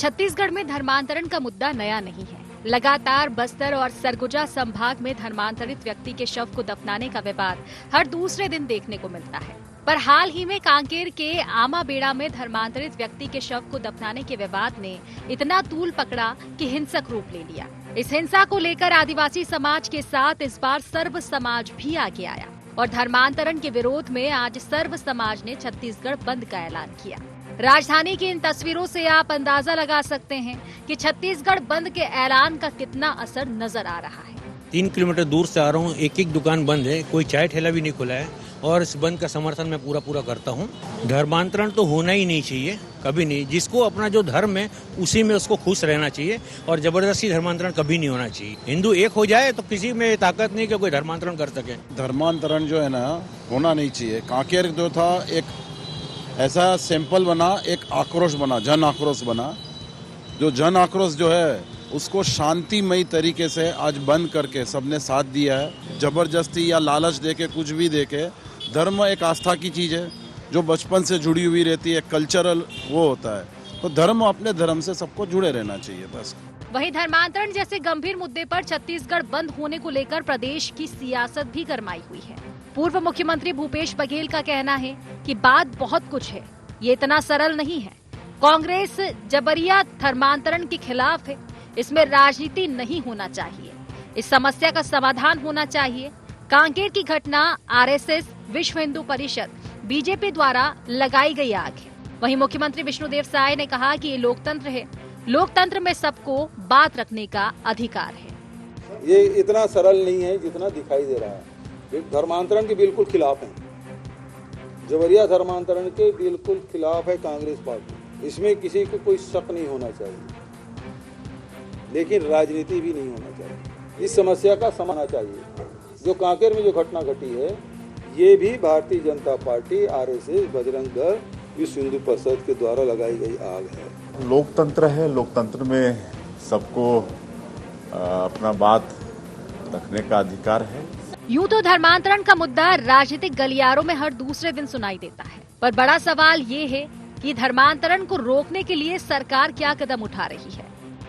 छत्तीसगढ़ में धर्मांतरण का मुद्दा नया नहीं है। लगातार बस्तर और सरगुजा संभाग में धर्मांतरित व्यक्ति के शव को दफनाने का विवाद हर दूसरे दिन देखने को मिलता है। पर हाल ही में कांकेर के आमाबेड़ा में धर्मांतरित व्यक्ति के शव को दफनाने के विवाद ने इतना तूल पकड़ा कि हिंसक रूप ले लिया। इस हिंसा को लेकर आदिवासी समाज के साथ इस बार सर्व समाज भी आगे आया और धर्मांतरण के विरोध में आज सर्व समाज ने छत्तीसगढ़ बंद का ऐलान किया। राजधानी की इन तस्वीरों से आप अंदाजा लगा सकते हैं कि छत्तीसगढ़ बंद के ऐलान का कितना असर नजर आ रहा है। 3 किलोमीटर दूर से आ रहा हूँ, एक दुकान बंद है, कोई चाय ठेला भी नहीं खुला है और इस बंद का समर्थन मैं पूरा करता हूँ। धर्मांतरण तो होना ही नहीं चाहिए, कभी नहीं। जिसको अपना जो धर्म है उसी में उसको खुश रहना चाहिए और जबरदस्ती धर्मांतरण कभी नहीं होना चाहिए। हिंदू एक हो जाए तो किसी में ताकत नहीं कि कोई धर्मांतरण कर सके। धर्मांतरण जो है ना होना नहीं चाहिए। कांकेर जो था एक ऐसा सैंपल बना, एक आक्रोश बना, जन आक्रोश बना। जो जन आक्रोश जो है उसको शांतिमयी तरीके से आज बंद करके सबने साथ दिया है। जबरदस्ती या लालच देके कुछ भी देके, धर्म एक आस्था की चीज है जो बचपन से जुड़ी हुई रहती है, कल्चरल वो होता है। तो धर्म अपने धर्म से सबको जुड़े रहना चाहिए बस। वहीं धर्मांतरण जैसे गंभीर मुद्दे पर छत्तीसगढ़ बंद होने को लेकर प्रदेश की सियासत भी गरमाई हुई है। पूर्व मुख्यमंत्री भूपेश बघेल का कहना है कि बात बहुत कुछ है, ये इतना सरल नहीं है। कांग्रेस जबरिया धर्मांतरण के खिलाफ है, इसमें राजनीति नहीं होना चाहिए, इस समस्या का समाधान होना चाहिए। कांकेर की घटना आरएसएस, विश्व हिंदू परिषद, बीजेपी द्वारा लगाई गई आग है। वहीं मुख्यमंत्री विष्णुदेव साय ने कहा कि ये लोकतंत्र है, लोकतंत्र में सबको बात रखने का अधिकार है। ये इतना सरल नहीं है जितना दिखाई दे रहा है। धर्मांतरण के बिल्कुल खिलाफ है, जबरिया धर्मांतरण के बिल्कुल खिलाफ है कांग्रेस पार्टी। इसमें किसी को कोई शक नहीं होना चाहिए, लेकिन राजनीति भी नहीं होना चाहिए। इस समस्या का समाधान चाहिए। जो कांकेर में जो घटना घटी है, ये भी भारतीय जनता पार्टी, आरएसएस, बजरंग दल, विश्व हिंदू परिषद के द्वारा लगाई गई आग है। लोकतंत्र है, लोकतंत्र में सबको अपना बात रखने का अधिकार है। यूं तो धर्मांतरण का मुद्दा राजनीतिक गलियारों में हर दूसरे दिन सुनाई देता है, पर बड़ा सवाल ये है कि धर्मांतरण को रोकने के लिए सरकार क्या कदम उठा रही है।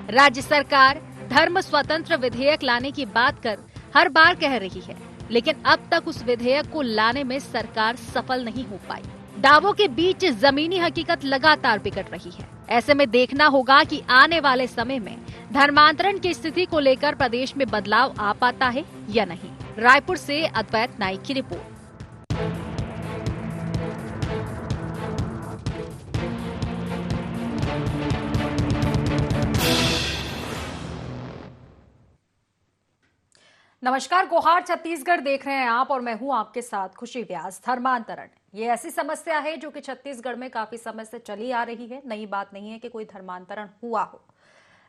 राज्य सरकार धर्म स्वतंत्र विधेयक लाने की बात कर हर बार कह रही है, लेकिन अब तक उस विधेयक को लाने में सरकार सफल नहीं हो पाई। दावों के बीच जमीनी हकीकत लगातार बिगड़ रही है। ऐसे में देखना होगा कि आने वाले समय में धर्मांतरण की स्थिति को लेकर प्रदेश में बदलाव आ पाता है या नहीं। रायपुर से अद्वैत नाइक की रिपोर्ट। नमस्कार, गोहार छत्तीसगढ़ देख रहे हैं आप और मैं हूं आपके साथ खुशी व्यास। धर्मांतरण ये ऐसी समस्या है जो कि छत्तीसगढ़ में काफी समय से चली आ रही है। नई बात नहीं है कि कोई धर्मांतरण हुआ हो,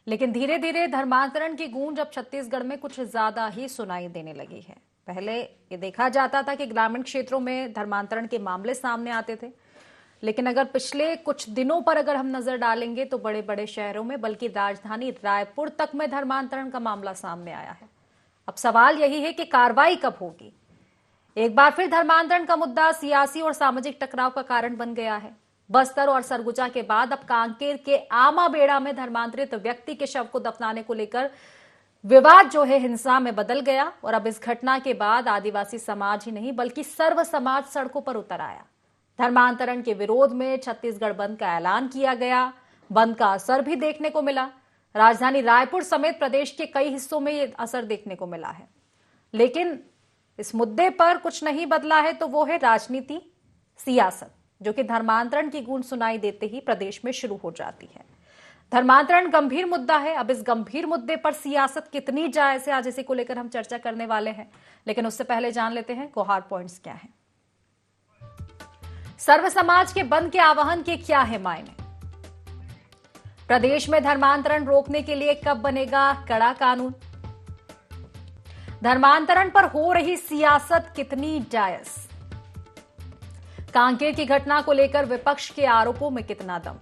लेकिन धीरे धीरे धर्मांतरण की गूंज अब छत्तीसगढ़ में कुछ ज्यादा ही सुनाई देने लगी है। पहले ये देखा जाता था कि ग्रामीण क्षेत्रों में धर्मांतरण के मामले सामने आते थे, लेकिन अगर पिछले कुछ दिनों पर अगर हम नजर डालेंगे तो बड़े बड़े शहरों में, बल्कि राजधानी रायपुर तक में धर्मांतरण का मामला सामने आया है। अब सवाल यही है कि कार्रवाई कब होगी। एक बार फिर धर्मांतरण का मुद्दा सियासी और सामाजिक टकराव का कारण बन गया है। बस्तर और सरगुजा के बाद अब कांकेर के आमाबेड़ा में धर्मांतरित व्यक्ति के शव को दफनाने को लेकर विवाद जो है हिंसा में बदल गया और अब इस घटना के बाद आदिवासी समाज ही नहीं बल्कि सर्व समाज सड़कों पर उतर आया। धर्मांतरण के विरोध में छत्तीसगढ़ बंद का ऐलान किया गया। बंद का असर भी देखने को मिला। राजधानी रायपुर समेत प्रदेश के कई हिस्सों में ये असर देखने को मिला है, लेकिन इस मुद्दे पर कुछ नहीं बदला है, तो वो है राजनीति, सियासत, जो कि धर्मांतरण की गूंज सुनाई देते ही प्रदेश में शुरू हो जाती है। धर्मांतरण गंभीर मुद्दा है। अब इस गंभीर मुद्दे पर सियासत कितनी जायज है, आज इसी को लेकर हम चर्चा करने वाले हैं, लेकिन उससे पहले जान लेते हैं गोहार पॉइंट्स क्या हैं। सर्व समाज के बंद के आह्वान के क्या है मायने? प्रदेश में धर्मांतरण रोकने के लिए कब बनेगा कड़ा कानून? धर्मांतरण पर हो रही सियासत कितनी जायज? कांकेर की घटना को लेकर विपक्ष के आरोपों में कितना दम?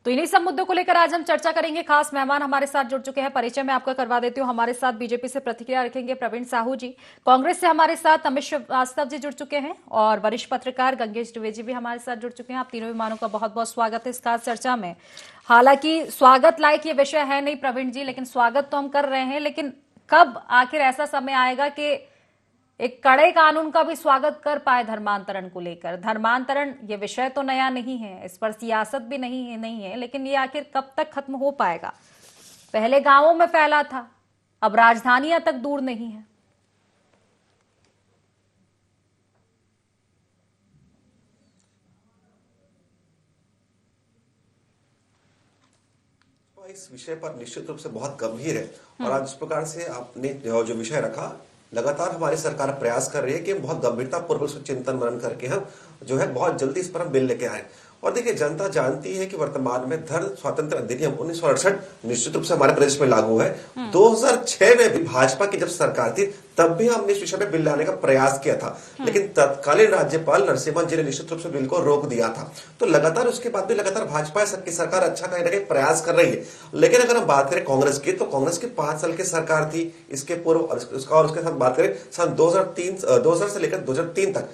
तो इन्हीं सब मुद्दों को लेकर आज हम चर्चा करेंगे। खास मेहमान हमारे साथ जुड़ चुके हैं, परिचय मैं आपका करवा देती हूँ। हमारे साथ बीजेपी से प्रतिक्रिया रखेंगे प्रवीण साहू जी, कांग्रेस से हमारे साथ अमित श्रीवास्तव जी जुड़ चुके हैं और वरिष्ठ पत्रकार गंगेश द्विवेदी भी हमारे साथ जुड़ चुके हैं। आप तीनों मेहमानों का बहुत बहुत स्वागत है इस खास चर्चा में। हालांकि स्वागत लायक ये विषय है नहीं प्रवीण जी, लेकिन स्वागत तो हम कर रहे हैं। लेकिन कब आखिर ऐसा समय आएगा कि एक कड़े कानून का भी स्वागत कर पाए धर्मांतरण को लेकर? धर्मांतरण ये विषय तो नया नहीं है, इस पर सियासत भी नहीं है, लेकिन ये आखिर कब तक खत्म हो पाएगा? पहले गांवों में फैला था, अब राजधानियां तक दूर नहीं है। इस विषय पर निश्चित रूप से बहुत गंभीर है और आज इस प्रकार से आपने जो विषय रखा, लगातार हमारी सरकार प्रयास कर रही है कि हम बहुत गंभीरता पूर्वक उसको चिंतन मनन करके हम जो है बहुत जल्दी इस पर हम बिल लेके आए। और देखिए, जनता जानती है कि वर्तमान में धर्म स्वातंत्र अधिनियम 1968 निश्चित रूप से हमारे प्रदेश में लागू है। 2006 में भी भाजपा की जब सरकार थी तब भी हमने इस विषय में बिल लाने का प्रयास किया था, लेकिन तत्कालीन राज्यपाल नरसिम्हा जी ने निश्चित रूप से बिल को रोक दिया था। तो लगातार उसके बाद भी लगातार भाजपा की सरकार अच्छा कहीं ना कहीं प्रयास कर रही है। लेकिन अगर हम बात करें कांग्रेस की, तो कांग्रेस की 5 साल की सरकार थी इसके पूर्व, और उसके साथ बात करें सन 2000 से लेकर 2003 तक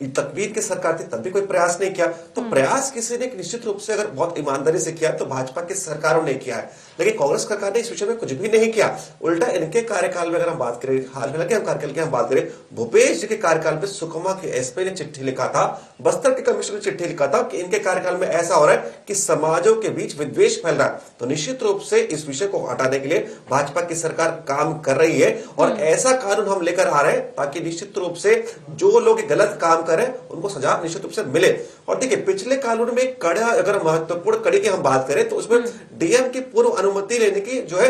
तकबीर की सरकार थी, तब भी कोई प्रयास नहीं किया। तो प्रयास किसी ने निश्चित रूप से अगर बहुत ईमानदारी से किया तो भाजपा की सरकारों ने किया है, लेकिन कांग्रेस सरकार ने इस विषय में कुछ भी नहीं किया। उल्टा इनके कार्यकाल में अगर हम बात करें, हाल फिलहाल के कार्यकाल की हम बात करें, भूपेश जी के कार्यकाल में सुकमा के एसपी ने चिट्ठी लिखा था, बस्तर के कमिश्नर ने चिट्ठी लिखा था कि इनके कार्यकाल में ऐसा हो रहा है कि समाजों के बीच विद्वेष फैल रहा है। तो निश्चित रूप से इस विषय को हटाने के लिए भाजपा की सरकार काम कर रही है और ऐसा कानून हम लेकर आ रहे हैं ताकि निश्चित रूप से जो लोग गलत काम करें उनको सजा निश्चित रूप से मिले। और देखिए, पिछले कानून में कड़ा, अगर महत्वपूर्ण कड़ी की हम बात करें तो उसमें डीएम की पूर्व अनुमति लेने की जो है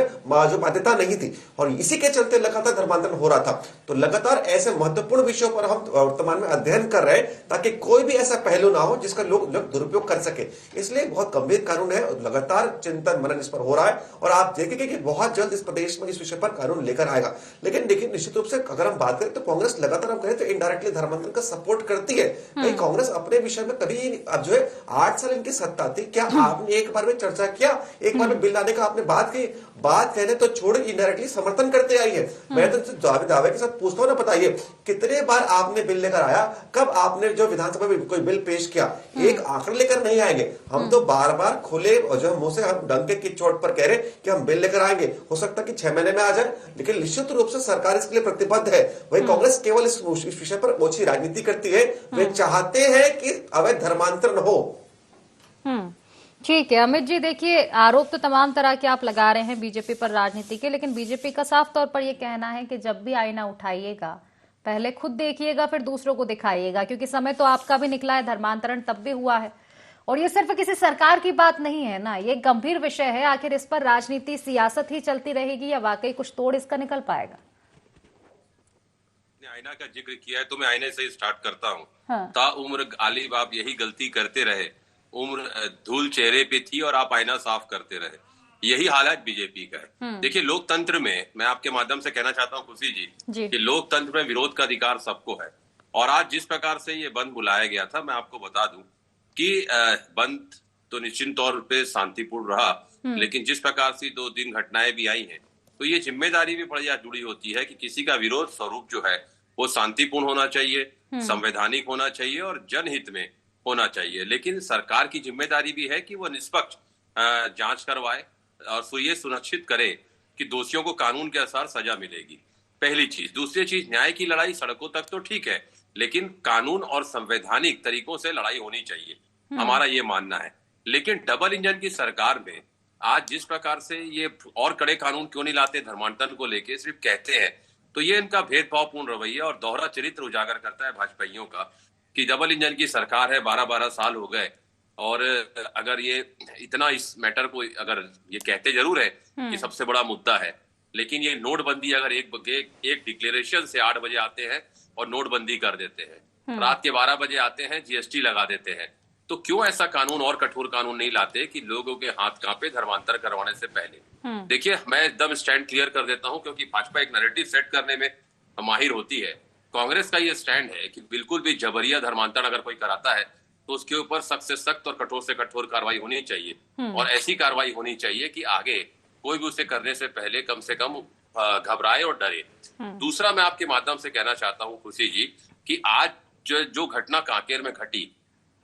जो बाध्यता नहीं थी और इसी के चलते लगातार धर्मांतरण हो रहा था। तो लगातार ऐसे महत्वपूर्ण विषयों पर हम वर्तमान में अध्ययन कर रहे हैं ताकि कोई भी ऐसा पहलू ना हो जिसका लोग दुरुपयोग कर सके। इसलिए बहुत गंभीर कानून है, लगातार चिंतन मनन इस पर हो रहा है और आप देखेंगे कि बहुत जल्द इस प्रदेश में इस विषय पर कानून लेकर आएगा। लेकिन देखिए, निश्चित रूप से अगर हम बात करें तो कांग्रेस लगातार हम कहें तो इनडायरेक्टली धर्मांतरण का सपोर्ट करती है। नहीं, कांग्रेस अपने विषय में कभी अब जो है 8 साल इनकी सत्ता थी, क्या आपने एक बार में चर्चा किया, एक बार में बिल लाने का आपने बात की? बात कहने तो छोड़, इनडायरेक्टली समर्थन करते आई है। मैं तो दावे के साथ पूछता हूं ना, बताइए कितने बार आपने बिल लेकर आया, कब आपने जो विधानसभा में कोई बिल पेश किया? एक आंकड़े लेकर नहीं आएंगे हम तो बार बार खुले और जो मुंह से हम डंके की चोट पर कह रहे कि हम बिल लेकर आएंगे। हो सकता है कि 6 महीने में आ जाए, लेकिन निश्चित रूप से सरकार इसके लिए प्रतिबद्ध है। वही कांग्रेस केवल इस विषय पर ओछी राजनीति करती है। वे चाहते हैं कि अवैध धर्मांतरण हो। ठीक है अमित जी, देखिए आरोप तो तमाम तरह के आप लगा रहे हैं बीजेपी पर राजनीति के, लेकिन बीजेपी का साफ तौर पर यह कहना है कि जब भी आईना उठाइएगा पहले खुद देखिएगा फिर दूसरों को दिखाइएगा, क्योंकि समय तो आपका भी निकला है, धर्मांतरण तब भी हुआ है। और ये सिर्फ किसी सरकार की बात नहीं है ना, ये गंभीर विषय है। आखिर इस पर राजनीति सियासत ही चलती रहेगी या वाकई कुछ तोड़ इसका निकल पाएगा? आईना का जिक्र किया है तो मैं आईने से स्टार्ट करता हूँ। हाँ। ताउम्र गालिब आप यही गलती करते रहे, उम्र धूल चेहरे पे थी और आप आईना साफ करते रहे। यही हालत बीजेपी का है। देखिए, लोकतंत्र में मैं आपके माध्यम से कहना चाहता हूँ खुशी जी कि लोकतंत्र में विरोध का अधिकार सबको है। और आज जिस प्रकार से ये बंद बुलाया गया था, मैं आपको बता दूं कि बंद तो निश्चित तौर पे शांतिपूर्ण रहा, लेकिन जिस प्रकार से 2 दिन घटनाएं भी आई हैं, तो ये जिम्मेदारी भी बड़ी जुड़ी होती है कि किसी का विरोध स्वरूप जो है वो शांतिपूर्ण होना चाहिए, संवैधानिक होना चाहिए और जनहित में होना चाहिए। लेकिन सरकार की जिम्मेदारी भी है कि वो निष्पक्ष जांच करवाए और ये सुनिश्चित करे कि दोषियों को कानून के अनुसार सजा मिलेगी। पहली चीज। दूसरी चीज, न्याय की लड़ाई सड़कों तक तो ठीक है, लेकिन कानून और संवैधानिक तरीकों से लड़ाई होनी चाहिए, हमारा ये मानना है। लेकिन डबल इंजन की सरकार में आज जिस प्रकार से ये और कड़े कानून क्यों नहीं लाते धर्मांतरण को लेके, सिर्फ कहते हैं, तो ये इनका भेदभावपूर्ण रवैया और दोहरा चरित्र उजागर करता है भाजपाइयों का कि डबल इंजन की सरकार है, 12-12 साल हो गए और अगर ये इतना इस मैटर को अगर ये कहते जरूर है कि सबसे बड़ा मुद्दा है, लेकिन ये नोटबंदी अगर एक डिक्लेरेशन से 8 बजे आते हैं और नोटबंदी कर देते हैं, रात के 12 बजे आते हैं, जीएसटी लगा देते हैं, तो क्यों ऐसा कानून और कठोर कानून नहीं लाते कि लोगों के हाथ कांपे धर्मांतर करवाने से पहले? देखिए, मैं एकदम स्टैंड क्लियर कर देता हूं क्योंकि भाजपा एक नैरेटिव सेट करने में माहिर होती है। कांग्रेस का ये स्टैंड है कि बिल्कुल भी जबरिया धर्मांतरण अगर कोई कराता है तो उसके ऊपर सख्त से सख्त और कठोर से कठोर कार्रवाई होनी चाहिए और ऐसी कार्रवाई होनी चाहिए कि आगे कोई भी उसे करने से पहले कम से कम घबराए और डरे। दूसरा मैं आपके माध्यम से कहना चाहता हूं खुशी जी कि आज जो घटना कांकेर में घटी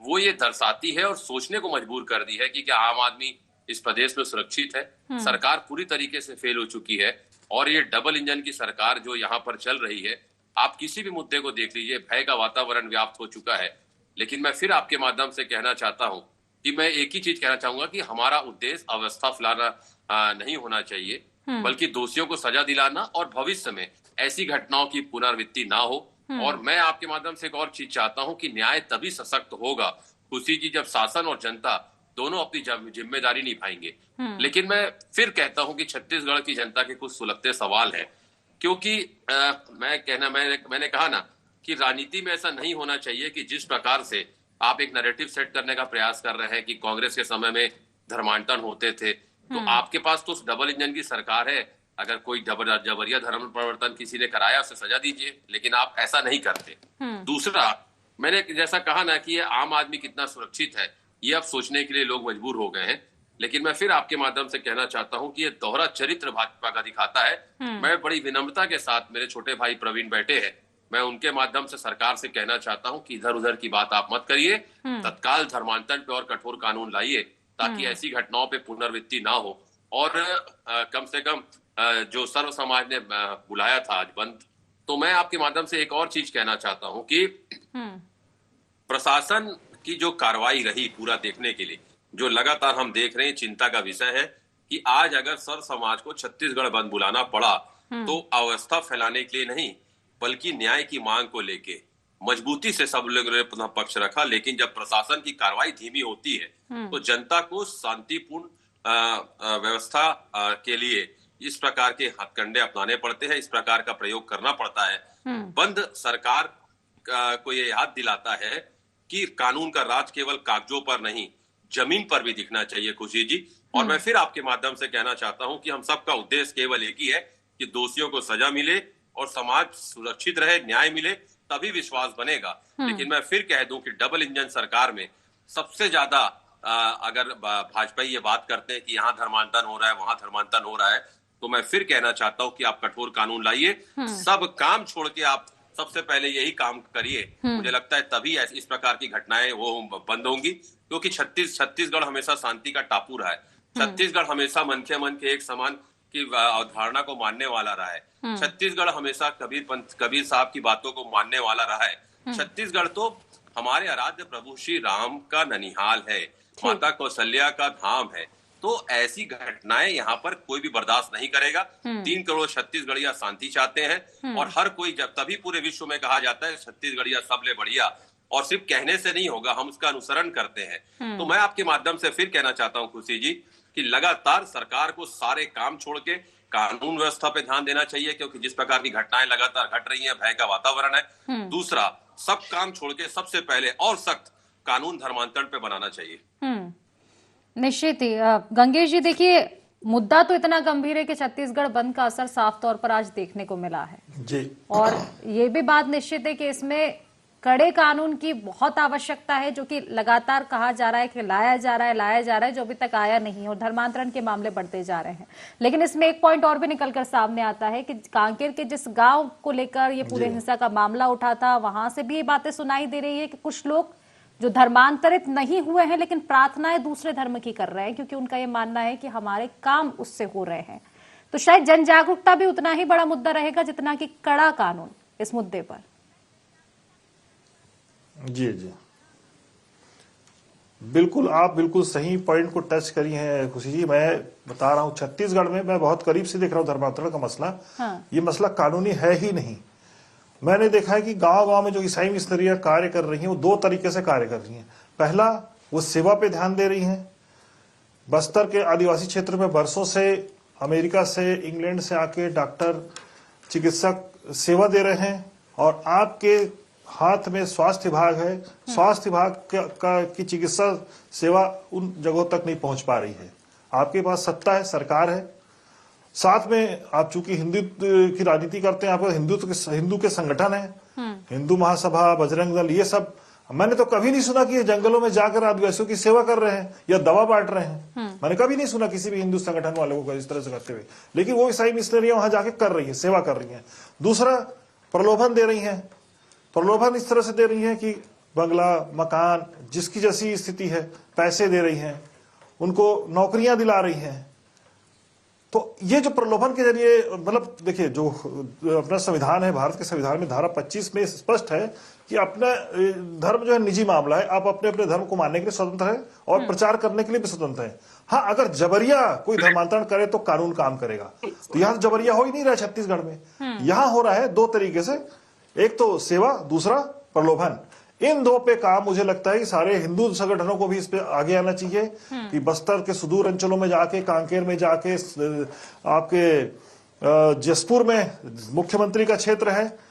वो ये दर्शाती है और सोचने को मजबूर कर दी है कि क्या आम आदमी इस प्रदेश में सुरक्षित है। सरकार पूरी तरीके से फेल हो चुकी है और ये डबल इंजन की सरकार जो यहाँ पर चल रही है, आप किसी भी मुद्दे को देख लीजिए, भय का वातावरण व्याप्त हो चुका है। लेकिन मैं फिर आपके माध्यम से कहना चाहता हूं कि मैं एक ही चीज कहना चाहूंगा कि हमारा उद्देश्य अवस्था फैलाना नहीं होना चाहिए, बल्कि दोषियों को सजा दिलाना और भविष्य में ऐसी घटनाओं की पुनरावृत्ति ना हो। और मैं आपके माध्यम से एक और चीज चाहता हूं कि न्याय तभी सशक्त होगा खुशी जी जब शासन और जनता दोनों अपनी जिम्मेदारी निभाएंगे। लेकिन मैं फिर कहता हूं कि छत्तीसगढ़ की जनता के कुछ सुलगते सवाल हैं, क्योंकि मैंने कहा ना कि राजनीति में ऐसा नहीं होना चाहिए कि जिस प्रकार से आप एक नैरेटिव सेट करने का प्रयास कर रहे हैं कि कांग्रेस के समय में धर्मांतरण होते थे, तो आपके पास तो डबल इंजन की सरकार है। अगर कोई जबरिया धर्म परिवर्तन किसी ने कराया उसे सजा दीजिए, लेकिन आप ऐसा नहीं करते। दूसरा, मैंने जैसा कहा ना कि ये आम आदमी कितना सुरक्षित है ये अब सोचने के लिए लोग मजबूर हो गए हैं। लेकिन मैं फिर आपके माध्यम से कहना चाहता हूं कि ये दोहरा चरित्र भाजपा का दिखाता है। मैं बड़ी विनम्रता के साथ, मेरे छोटे भाई प्रवीण बैठे हैं, मैं उनके माध्यम से सरकार से कहना चाहता हूं कि इधर उधर की बात आप मत करिए, तत्काल धर्मांतरण पे और कठोर कानून लाइए ताकि ऐसी घटनाओं पे पुनरावृत्ति ना हो। और कम से कम जो सर्व समाज ने बुलाया था आज बंद, तो मैं आपके माध्यम से एक और चीज कहना चाहता हूं कि प्रशासन की जो कार्रवाई रही पूरा देखने के लिए, जो लगातार हम देख रहे हैं, चिंता का विषय है कि आज अगर सर्व समाज को छत्तीसगढ़ बंद बुलाना पड़ा तो अवस्था फैलाने के लिए नहीं बल्कि न्याय की मांग को लेके मजबूती से सब लोगों ने अपना पक्ष रखा। लेकिन जब प्रशासन की कार्रवाई धीमी होती है तो जनता को शांतिपूर्ण व्यवस्था के लिए इस प्रकार के हथकंडे अपनाने पड़ते हैं, इस प्रकार का प्रयोग करना पड़ता है। बंद सरकार को ये याद दिलाता है कि कानून का राज केवल कागजों पर नहीं जमीन पर भी दिखना चाहिए खुशी जी। और मैं फिर आपके माध्यम से कहना चाहता हूं कि हम सबका उद्देश्य केवल एक ही है कि दोषियों को सजा मिले और समाज सुरक्षित रहे, न्याय मिले, तभी विश्वास बनेगा। लेकिन मैं फिर कह दूं कि डबल इंजन सरकार में सबसे ज्यादा अगर भाजपा ये बात करते हैं कि यहाँ धर्मांतरण हो रहा है, वहां धर्मांतरण हो रहा है, तो मैं फिर कहना चाहता हूं कि आप कठोर कानून लाइए, सब काम छोड़ के आप सबसे पहले यही काम करिए। मुझे लगता है तभी इस प्रकार की घटनाएं वो बंद होंगी, क्योंकि छत्तीसगढ़ हमेशा शांति का टापू रहा है। छत्तीसगढ़ हमेशा मन के एक समान की अवधारणा को मानने वाला रहा है। छत्तीसगढ़ हमेशा कबीर साहब की बातों को मानने वाला रहा है। छत्तीसगढ़ तो हमारे आराध्य प्रभु श्री राम का ननिहाल है, माता कौशल्या का धाम है। तो ऐसी घटनाएं यहाँ पर कोई भी बर्दाश्त नहीं करेगा। 3 करोड़ छत्तीसगढ़िया शांति चाहते हैं और हर कोई, जब तभी पूरे विश्व में कहा जाता है छत्तीसगढ़िया सबले बढ़िया, और सिर्फ कहने से नहीं होगा, हम उसका अनुसरण करते हैं। तो मैं आपके माध्यम से फिर कहना चाहता हूं खुशी जी कि लगातार सरकार को सारे काम छोड़ के कानून व्यवस्था पे ध्यान देना चाहिए, क्योंकि जिस प्रकार की घटनाएं लगातार घट रही हैं, भय का वातावरण है। दूसरा, सब काम छोड़ के सबसे पहले और सख्त कानून धर्मांतरण पे बनाना चाहिए। निश्चित ही गंगेश जी, देखिए मुद्दा तो इतना गंभीर है कि छत्तीसगढ़ बंद का असर साफ तौर पर आज देखने को मिला है जी। और ये भी बात निश्चित है कि इसमें कड़े कानून की बहुत आवश्यकता है, जो कि लगातार कहा जा रहा है कि लाया जा रहा है, जो अभी तक आया नहीं है, और धर्मांतरण के मामले बढ़ते जा रहे हैं। लेकिन इसमें एक पॉइंट और भी निकलकर सामने आता है कि कांकेर के जिस गांव को लेकर ये पूरे हिंसा का मामला उठा था, वहां से भी ये बातें सुनाई दे रही है कि कुछ लोग जो धर्मांतरित नहीं हुए हैं लेकिन प्रार्थनाएं दूसरे धर्म की कर रहे हैं, क्योंकि उनका ये मानना है कि हमारे काम उससे हो रहे हैं। तो शायद जन जागरूकता भी उतना ही बड़ा मुद्दा रहेगा जितना कि कड़ा कानून इस मुद्दे पर। जी जी, बिल्कुल, आप बिल्कुल सही पॉइंट को टच करी हैं खुशी जी। मैं बता रहा हूं, छत्तीसगढ़ में मैं बहुत करीब से देख रहा हूं धर्मांतरण का मसला। ये मसला कानूनी है ही नहीं। मैंने देखा है कि गांव-गांव में जो ईसाई मिशनरियां कार्य कर रही हैं, वो 2 तरीके से कार्य कर रही हैं। पहला, वो सेवा पे ध्यान दे रही हैं। बस्तर के आदिवासी क्षेत्र में बरसों से अमेरिका से, इंग्लैंड से आके डॉक्टर, चिकित्सक सेवा दे रहे हैं, और आपके हाथ में स्वास्थ्य विभाग है। स्वास्थ्य विभाग की चिकित्सा सेवा उन जगहों तक नहीं पहुंच पा रही है। आपके पास सत्ता है, सरकार है, साथ में आप चूंकि हिंदू की राजनीति करते हैं, आपका हिंदू के संगठन है, हिंदू महासभा, बजरंग दल, ये सब मैंने तो कभी नहीं सुना कि ये जंगलों में जाकर आदिवासियों की सेवा कर रहे हैं या दवा बांट रहे हैं। मैंने कभी नहीं सुना किसी भी हिंदू संगठन वालों को इस तरह से करते हुए, लेकिन वो ईसाई मिशनरियां वहां जाके कर रही है, सेवा कर रही हैं। दूसरा, प्रलोभन दे रही हैं। प्रलोभन इस तरह से दे रही हैं कि बंगला, मकान, जिसकी जैसी स्थिति है, पैसे दे रही हैं, उनको नौकरियां दिला रही हैं। तो ये जो प्रलोभन के जरिए, मतलब देखिए, जो अपना संविधान है, भारत के संविधान में धारा 25 में स्पष्ट है कि अपना धर्म जो है निजी मामला है, आप अपने अपने धर्म को मानने के लिए स्वतंत्र है और प्रचार करने के लिए भी स्वतंत्र है। हाँ, अगर जबरिया कोई धर्मांतरण करे तो कानून काम करेगा। तो यहाँ जबरिया हो ही नहीं रहा है छत्तीसगढ़ में। यहाँ हो रहा है दो तरीके से, एक तो सेवा, दूसरा प्रलोभन। इन दो पे काम मुझे लगता है कि सारे हिंदू संगठनों को भी इस पे आगे आना चाहिए कि बस्तर के सुदूर अंचलों में जाके, कांकेर में जाके, आपके जसपुर में मुख्यमंत्री का क्षेत्र है,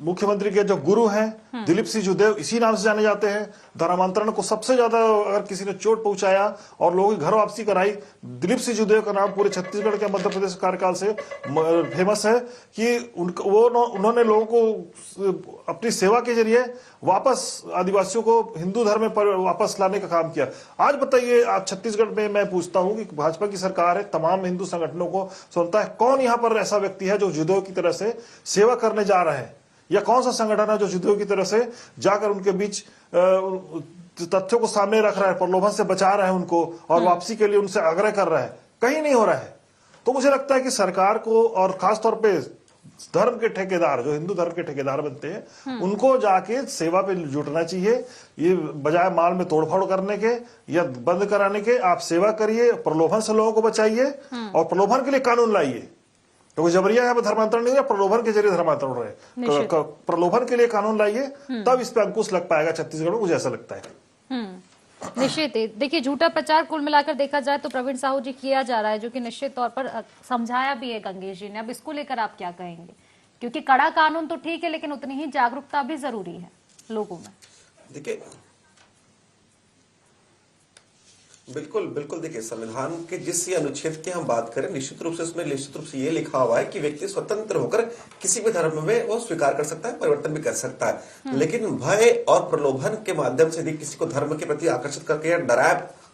मुख्यमंत्री के जो गुरु हैं दिलीप सिंह जुदेव, इसी नाम से जाने जाते हैं। धर्मांतरण को सबसे ज्यादा अगर किसी ने चोट पहुंचाया और लोगों की घर वापसी कराई, दिलीप सिंह जुदेव का नाम पूरे छत्तीसगढ़ के मध्य प्रदेश कार्यकाल से फेमस है कि उन्होंने लोगों को अपनी सेवा के जरिए वापस आदिवासियों को हिंदू धर्म में वापस लाने का काम किया। आज बताइए, आज छत्तीसगढ़ में मैं पूछता हूं कि भाजपा की सरकार है, तमाम हिंदू संगठनों को सुनता है, कौन यहाँ पर ऐसा व्यक्ति है जो जुदेव की तरह से सेवा करने जा रहा है, या कौन सा संगठन है जो जुदेव की तरह से जाकर उनके बीच तथ्यों को सामने रख रहा है, प्रलोभन से बचा रहा है उनको और वापसी के लिए उनसे आग्रह कर रहा है? कहीं नहीं हो रहा है। तो मुझे लगता है कि सरकार को, और खासतौर पे धर्म के ठेकेदार, जो हिंदू धर्म के ठेकेदार बनते हैं, उनको जाके सेवा पे जुटना चाहिए। ये बजाय माल में तोड़फोड़ करने के या बंद कराने के, आप सेवा करिए, प्रलोभन से लोगों को बचाइए और प्रलोभन के लिए कानून लाइए। तो जबरिया यहाँ पे धर्मांतरण नहीं है, प्रलोभन के जरिए धर्मांतरण हो रहे हैं। प्रलोभन के लिए कानून लाइए, तब इस पे अंकुश लग पाएगा छत्तीसगढ़ में, मुझे ऐसा लगता है। निश्चित ही देखिए, झूठा प्रचार कुल मिलाकर देखा जाए तो प्रवीण साहू जी किया जा रहा है, जो कि निश्चित तौर पर समझाया भी है गंगेश जी ने। अब इसको लेकर आप क्या कहेंगे? क्योंकि कड़ा कानून तो ठीक है, लेकिन उतनी ही जागरूकता भी जरूरी है लोगों में। देखिए, बिल्कुल बिल्कुल, देखिए, संविधान के जिस ये अनुच्छेद की हम बात करें, निश्चित रूप से उसमें निश्चित रूप से ये लिखा हुआ है कि व्यक्ति स्वतंत्र होकर किसी भी धर्म में वो स्वीकार कर सकता है, परिवर्तन भी कर सकता है। लेकिन भय और प्रलोभन के माध्यम से यदि किसी को धर्म के प्रति आकर्षित करके या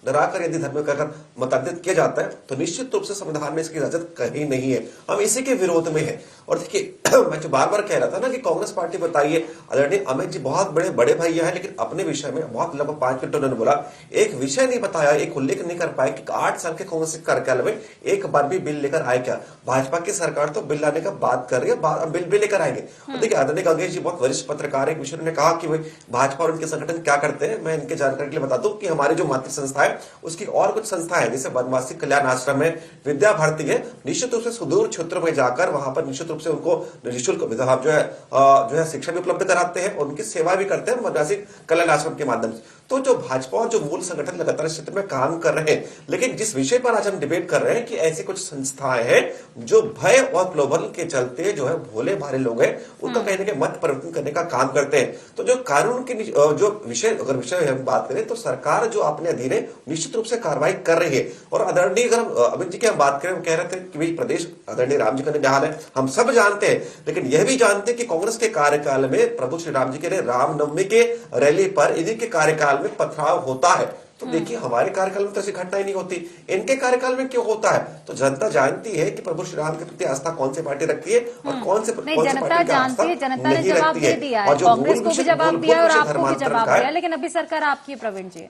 डराकर यदि धर्म का अगर मतदान किया जाता है, तो निश्चित रूप से संविधान में इसकी इजाजत कहीं नहीं है। हम इसी के विरोध में है। और देखिए, मैं जो बार बार कह रहा था ना कि कांग्रेस पार्टी, बताइए, आदरणीय अमित जी बहुत बड़े भैया है, लेकिन अपने विषय में बहुत लगभग 5 मिनट उन्होंने बोला, एक विषय नहीं बताया, एक उल्लेख नहीं कर पाए कि 8 साल के कांग्रेस कार्यकाल में एक बार भी बिल लेकर आए क्या? भाजपा की सरकार तो बिल लाने का बात कर रही है, बिल भी लेकर आएंगे। तो देखिए, आदरणीय गंगेश जी बहुत वरिष्ठ पत्रकार है, एक विषय ने कहा कि भाजपा और उनके संगठन क्या करते हैं। मैं इनके जानकारी के लिए बता दूं कि हमारी जो मातृ संस्था है, उसकी और कुछ संस्था है, जैसे वनवासी कल्याण आश्रम है, विद्या भारती है, निश्चित रूप से सुदूर क्षेत्रों में जाकर वहां पर निश्चित रूप से उनको निःशुल्क जो है शिक्षा भी उपलब्ध कराते हैं और उनकी सेवा भी करते हैं वनवासी कल्याण आश्रम के माध्यम से। तो जो भाजपा और जो मूल संगठन लगातार इस क्षेत्र में काम कर रहे हैं, लेकिन जिस विषय पर आज हम डिबेट कर रहे हैं कि ऐसी कुछ संस्थाएं हैं जो भय और प्रलोभन के चलते जो है भोले भाले लोग हैं, उनका कहीं ना कहीं मत परिवर्तन करने का काम करते हैं। तो जो कानून की जो विषय हम बात करें, तो सरकार जो अपने अधीन है निश्चित रूप से कार्रवाई कर रही है। और आदरणीय, अगर हम अमित जी की हम बात करें, हम कह रहे थे कि भाई प्रदेश आदरणीय राम जी का निहाल है, हम सब जानते हैं, लेकिन यह भी जानते हैं कि कांग्रेस के कार्यकाल में प्रभु श्री राम जी के रामनवमी के रैली पर इन्हीं के कार्यकाल में पथराव होता है। तो देखिए, हमारे कार्यकाल में तो ऐसी घटना ही नहीं होती, इनके कार्यकाल में क्यों होता है? तो जनता जानती है कि प्रभु श्री राम के प्रति आस्था कौन सी पार्टी रखती है और कौन से जनता जानती है। जनता ने जवाब दे दिया है, कांग्रेस को भी जवाब दिया और आपको भी जवाब दिया, लेकिन अभी सरकार आपकी है प्रवीण जी।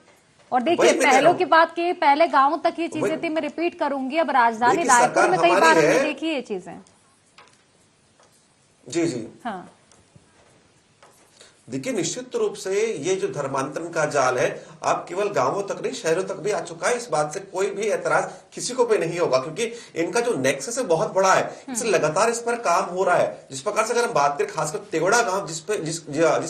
और देखिए, पहलों की बात की, पहले गाँव तक ये चीजें थी, मैं रिपीट करूंगी, अब राजधानी रायपुर में कई बार हमने देखी ये चीजें। जी हाँ, देखिए, निश्चित रूप से ये जो धर्मांतरण का जाल है, आप केवल गांवों तक नहीं, शहरों तक भी आ चुका है। इस बात से कोई भी ऐतराज किसी को भी नहीं होगा, क्योंकि इनका जो नेक्सस है बहुत बड़ा है, इसलिए लगातार इस पर काम हो रहा है। जिस प्रकार से अगर हम बात करें, खासकर तेवड़ा गांव जिस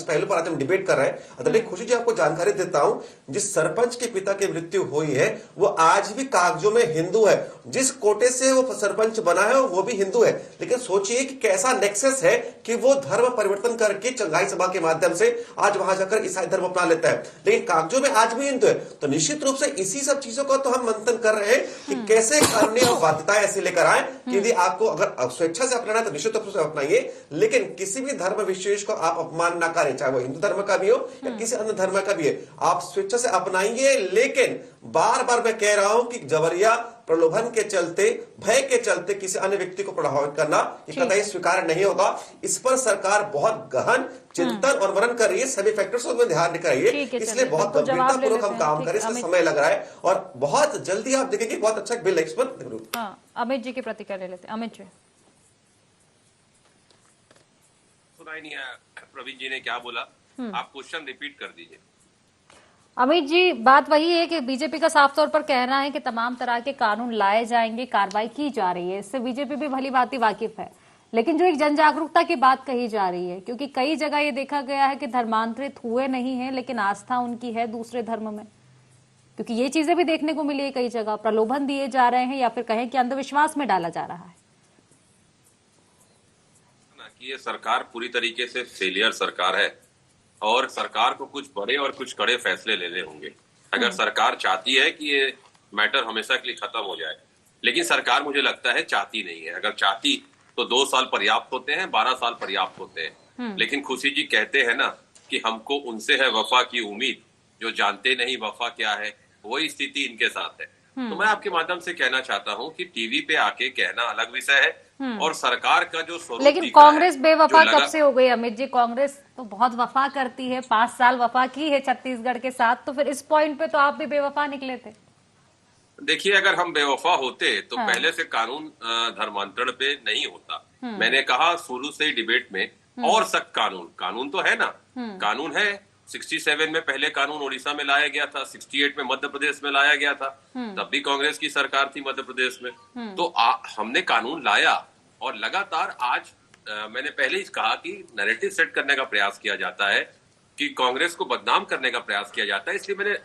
पहलू पर आज हम डिबेट कर रहे हैं, आदरणीय खुशी जी आपको जानकारी देता हूं, जिस सरपंच के पिता की मृत्यु हुई है वो आज भी कागजों में हिंदू है, जिस कोटे से वो सरपंच बना है वो भी हिंदू है। लेकिन सोचिए कि कैसा नेक्सस है कि वो धर्म परिवर्तन करके चंगाई सभा के माध्यम माध्यम से आज वहां जाकर ईसाई धर्म अपना लेता है, लेकिन कागजों में आज भी हिंदू है। तो निश्चित रूप से इसी सब चीजों का तो हम मंथन कर रहे हैं कि कैसे कानूनी और बाध्यताएं ऐसे लेकर आए कि यदि आपको अगर स्वेच्छा से अपनाना है तो निश्चित रूप से अपनाइए, लेकिन किसी भी धर्म विशेष को आप अपमान ना करें, चाहे वो हिंदू धर्म का भी हो या किसी अन्य धर्म का भी है। आप स्वेच्छा से अपनाइए, लेकिन बार बार मैं कह रहा हूं कि जबरिया प्रलोभन के चलते, भय के चलते किसी अन्य व्यक्ति को प्रभावित करना ये कतई स्वीकार नहीं होगा। इस पर सरकार बहुत गहन चिंतन और मनन कर रही है, सभी फैक्टर्स को ध्यान रख रही है, इसलिए बहुत गंभीरतापूर्वक हम काम करें, इसमें समय लग रहा है और बहुत जल्दी आप देखेंगे बहुत अच्छा बिल है इस पर। अमित जी की प्रतिक्रिया ले लेते हैं। अमित जी, सुना ही नहीं आया प्रवीण जी ने क्या बोला, आप क्वेश्चन रिपीट कर दीजिए। अमित जी, बात वही है कि बीजेपी का साफ तौर पर कहना है कि तमाम तरह के कानून लाए जाएंगे, कार्रवाई की जा रही है, इससे बीजेपी भी भली भांति वाकिफ है, लेकिन जो एक जन जागरूकता की बात कही जा रही है, क्योंकि कई जगह ये देखा गया है कि धर्मांतरित हुए नहीं है लेकिन आस्था उनकी है दूसरे धर्म में, क्योंकि ये चीजें भी देखने को मिली है, कई जगह प्रलोभन दिए जा रहे हैं या फिर कहें कि अंधविश्वास में डाला जा रहा है। ये सरकार पूरी तरीके से फेलियर सरकार है और सरकार को कुछ बड़े और कुछ कड़े फैसले लेने होंगे अगर सरकार चाहती है कि ये मैटर हमेशा के लिए खत्म हो जाए, लेकिन सरकार मुझे लगता है चाहती नहीं है। अगर चाहती तो 2 साल पर्याप्त होते हैं, 12 साल पर्याप्त होते हैं, लेकिन खुशी जी कहते हैं ना कि हमको उनसे है वफा की उम्मीद जो जानते नहीं वफा क्या है, वही स्थिति इनके साथ है। तो मैं आपके माध्यम से कहना चाहता हूँ कि टीवी पे आके कहना अलग विषय है और सरकार का जो स्वरूप, लेकिन कांग्रेस बेवफा कब से हो गई अमित जी? कांग्रेस तो बहुत वफा करती है, 5 साल वफा की है छत्तीसगढ़ के साथ, तो फिर इस पॉइंट पे तो आप भी बेवफा निकले थे। देखिए, अगर हम बेवफा होते तो पहले से कानून धर्मांतरण पे नहीं होता। मैंने कहा शुरू से ही डिबेट में, और सख्त कानून तो है ना, कानून है। 67 में पहले कानून उड़ीसा में लाया गया था, 68 में मध्य प्रदेश में लाया गया था, तब भी कांग्रेस की सरकार थी मध्य प्रदेश में। तो हमने कानून लाया और लगातार आज मैंने पहले ही कहा कि नैरेटिव सेट करने का प्रयास किया जाता है, कि कांग्रेस को बदनाम करने का प्रयास किया जाता है। इसलिए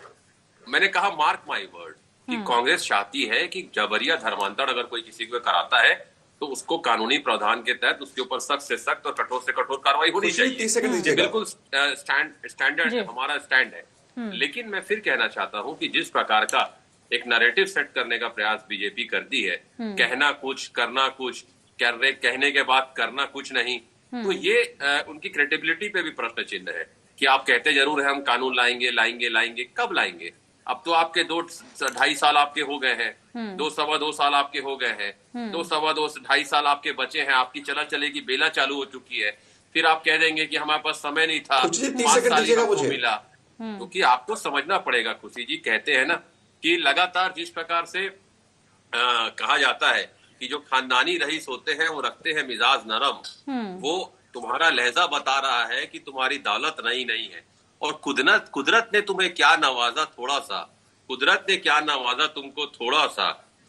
मैंने कहा मार्क माई वर्ड कि कांग्रेस चाहती है कि जबरिया धर्मांतरण अगर कोई किसी को कराता है तो उसको कानूनी प्रावधान के तहत उसके ऊपर सख्त से सख्त और कठोर से कठोर कार्रवाई होनी चाहिए। बिल्कुल स्टैंडर्ड हमारा स्टैंड है। लेकिन मैं फिर कहना चाहता हूं कि जिस प्रकार का एक नैरेटिव सेट करने का प्रयास बीजेपी करती है, कहना कुछ करना कुछ, कहने के बाद करना कुछ नहीं, तो ये उनकी क्रेडिबिलिटी पे भी प्रश्न चिन्ह है कि आप कहते जरूर है हम कानून लाएंगे, कब लाएंगे? अब तो आपके 2-2.5 साल आपके हो गए हैं, 2-2.25 साल आपके हो गए हैं, 2-2.25 साल आपके बचे हैं, आपकी चलेगी बेला चालू हो चुकी है, फिर आप कह देंगे कि हमारे पास समय नहीं था, 5 साल हमको मिला। क्योंकि आपको समझना पड़ेगा, खुशी जी कहते हैं ना कि लगातार जिस प्रकार से कहा जाता है कि जो खानदानी रईस होते हैं वो रखते हैं मिजाज नरम, वो तुम्हारा लहजा बता रहा है कि तुम्हारी दौलत नहीं है। और कुदरत ने तुम्हें क्या नवाजा, थोड़ा सा कुदरत ने क्या नवाजा तुमको थोड़ा सा,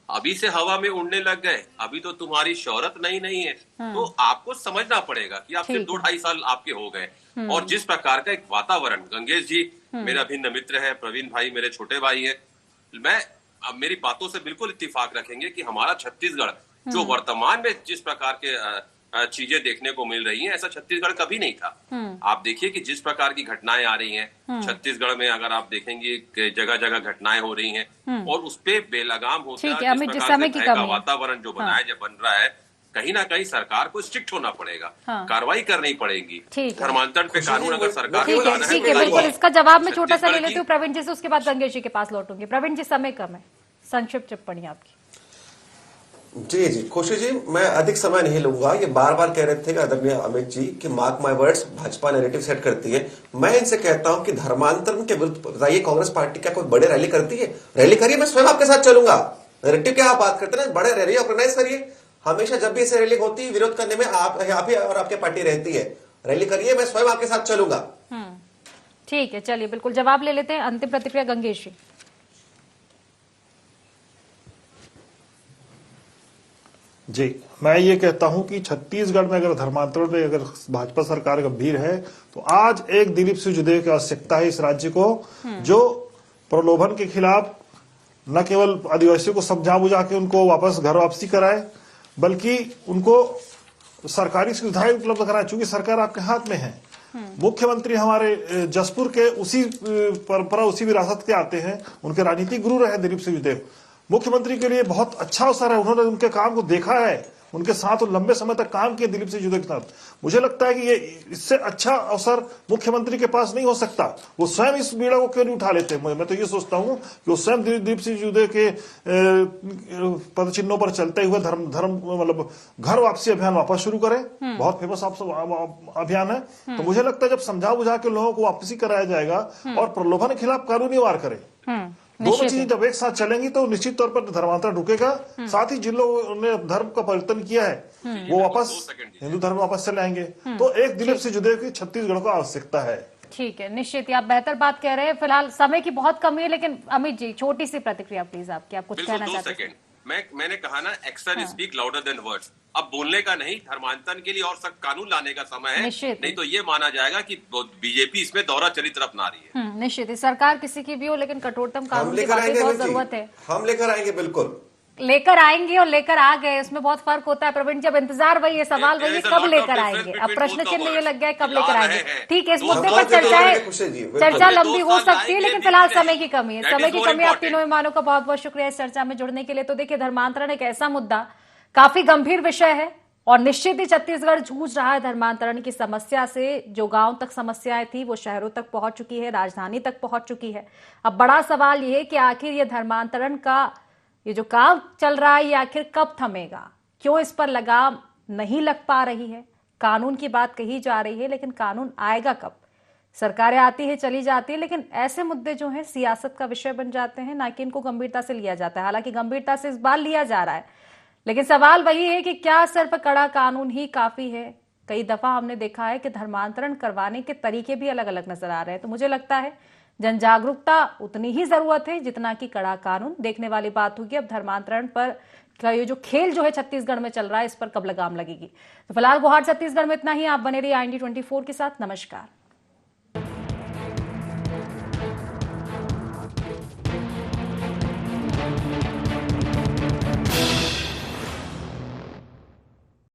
अभी से हवा में उड़ने लग गए, अभी तो तुम्हारी शोहरत नहीं है। तो आपको समझना पड़ेगा कि आप सिर्फ 2-2.5 साल आपके हो गए। और जिस प्रकार का एक वातावरण, गंगेश जी मेरा भिन्न मित्र है, प्रवीण भाई मेरे छोटे भाई है, मैं अब मेरी बातों से बिल्कुल इत्तेफाक रखेंगे कि हमारा छत्तीसगढ़ जो वर्तमान में जिस प्रकार के चीजें देखने को मिल रही हैं, ऐसा छत्तीसगढ़ कभी नहीं था। आप देखिए कि जिस प्रकार की घटनाएं आ रही हैं छत्तीसगढ़ में, अगर आप देखेंगे जगह जगह घटनाएं हो रही हैं और उस पे बेलगाम होता है, जिस प्रकार से भय का वातावरण जो बन रहा है, कहीं ना कहीं सरकार को स्ट्रिक्ट होना पड़ेगा, कार्रवाई करनी पड़ेगी। धर्मांतरण पे कानून अगर सरकार को लाना है, बिल्कुल। इसका जवाब मैं छोटा सा ले लेती हूँ प्रवीण जी से, उसके बाद गंगेश जी के पास लौटूंगी। प्रवीण जी, समय कम है, संक्षिप्त टिप्पणी आपकी। जी खुशी जी, मैं अधिक समय नहीं लूंगा। ये बार बार कह रहे थे आदरणीय अमित जी कि mark my words, Bhajpa narrative set करती है। मैं इनसे कहता हूं कि धर्मांतरण के विरुद्ध बताइए कांग्रेस पार्टी क्या कोई बड़े रैली करती है? रैली करिए, मैं स्वयं आपके साथ चलूंगा। नैरेटिव क्या आप बात करते हैं, बड़े रैली ऑर्गेनाइज करिए। हमेशा जब भी ऐसी रैली होती है, विरोध करने में आप ही और आपकी पार्टी रहती है। रैली करिए, मैं स्वयं आपके साथ चलूंगा। ठीक है, चलिए बिल्कुल जवाब ले लेते हैं। अंतिम प्रतिक्रिया गंगेश जी। जी, मैं ये कहता हूं कि छत्तीसगढ़ में अगर धर्मांतरण में अगर भाजपा सरकार गंभीर है तो आज एक दिलीप सिंह जूदेव की आवश्यकता है इस राज्य को, जो प्रलोभन के खिलाफ न केवल आदिवासियों को समझा बुझा के उनको वापस घर वापसी कराए, बल्कि उनको सरकारी सुविधाएं उपलब्ध कराए। चूंकि सरकार आपके हाथ में है, मुख्यमंत्री हमारे जसपुर के उसी परंपरा उसी विरासत के आते हैं, उनके राजनीतिक गुरु रहे दिलीप सिंह। मुख्यमंत्री के लिए बहुत अच्छा अवसर है, उन्होंने उनके काम को देखा है, उनके साथ और लंबे समय तक काम किया दिलीप सिंह के साथ। मुझे लगता है कि ये इससे अच्छा अवसर मुख्यमंत्री के पास नहीं हो सकता। वो स्वयं इस बीड़ा को क्यों नहीं उठा लेते। मैं तो ये सोचता हूं कि वो स्वयं दिलीप सिंह के पद चिन्हों पर चलते हुए धर्म मतलब घर वापसी अभियान वापस शुरू करें। बहुत फेमस अभियान है। तो मुझे लगता है जब समझा बुझा के लोगों को वापसी कराया जाएगा और प्रलोभन के खिलाफ कानूनी वार करें, दोनों चीजें जब एक साथ चलेंगी तो निश्चित तौर पर धर्मांतरण रुकेगा। साथ ही जिन लोगों ने धर्म का परिवर्तन किया है वो वापस हिंदू धर्म वापस चले आएंगे। तो एक दिलीप सिंह जूदेव की छत्तीसगढ़ को आवश्यकता है। ठीक है, निश्चित ही आप बेहतर बात कह रहे हैं। फिलहाल समय की बहुत कमी है, लेकिन अमित जी छोटी सी प्रतिक्रिया प्लीज आपकी, आप कुछ कहना चाहते हैं? मैंने कहा ना, action speak louder than words. अब बोलने का नहीं, धर्मांतरण के लिए और सख्त कानून लाने का समय है, नहीं तो ये माना जाएगा कि बीजेपी इसमें दौरा चली तरफ ना रही है। निश्चित ही सरकार किसी की भी हो, लेकिन कठोरतम कानून की बहुत जरूरत है। हम लेकर आएंगे, बिल्कुल लेकर आएंगे और लेकर आ गए, उसमें बहुत फर्क होता है प्रवीण। जब इंतजार वही है, सवाल वही है, कब लेकर आएंगे। अब प्रश्न चिन्ह ये लग गया है, कब लेकर आएंगे। ठीक है, इस मुद्दे पर चर्चा लंबी हो सकती है, लेकिन फिलहाल समय की कमी है। समय की कमी। आप तीनों मेहमानों का बहुत बहुत शुक्रिया इस चर्चा में जुड़ने के लिए। तो देखिए, धर्मांतरण एक ऐसा मुद्दा, काफी गंभीर विषय है और निश्चित ही छत्तीसगढ़ जूझ रहा है धर्मांतरण की समस्या से। जो गांव तक समस्याएं थी वो शहरों तक पहुंच चुकी है, राजधानी तक पहुंच चुकी है। अब बड़ा सवाल ये है कि आखिर ये धर्मांतरण का ये जो काम चल रहा है ये आखिर कब थमेगा? क्यों इस पर लगाम नहीं लग पा रही है? कानून की बात कही जा रही है, लेकिन कानून आएगा कब? सरकारें आती है चली जाती है, लेकिन ऐसे मुद्दे जो हैं सियासत का विषय बन जाते हैं, ना कि इनको गंभीरता से लिया जाता है। हालांकि गंभीरता से इस बार लिया जा रहा है, लेकिन सवाल वही है कि क्या सिर्फ कड़ा कानून ही काफी है? कई दफा हमने देखा है कि धर्मांतरण करवाने के तरीके भी अलग अलग नजर आ रहे हैं। तो मुझे लगता है जन जागरूकता उतनी ही जरूरत है जितना कि कड़ा कानून। देखने वाली बात होगी अब धर्मांतरण पर का ये जो खेल जो है छत्तीसगढ़ में चल रहा है, इस पर कब लगाम लगेगी। तो फिलहाल गुवाहाटी छत्तीसगढ़ में इतना ही। आप बने रहिए IND24 के साथ। नमस्कार।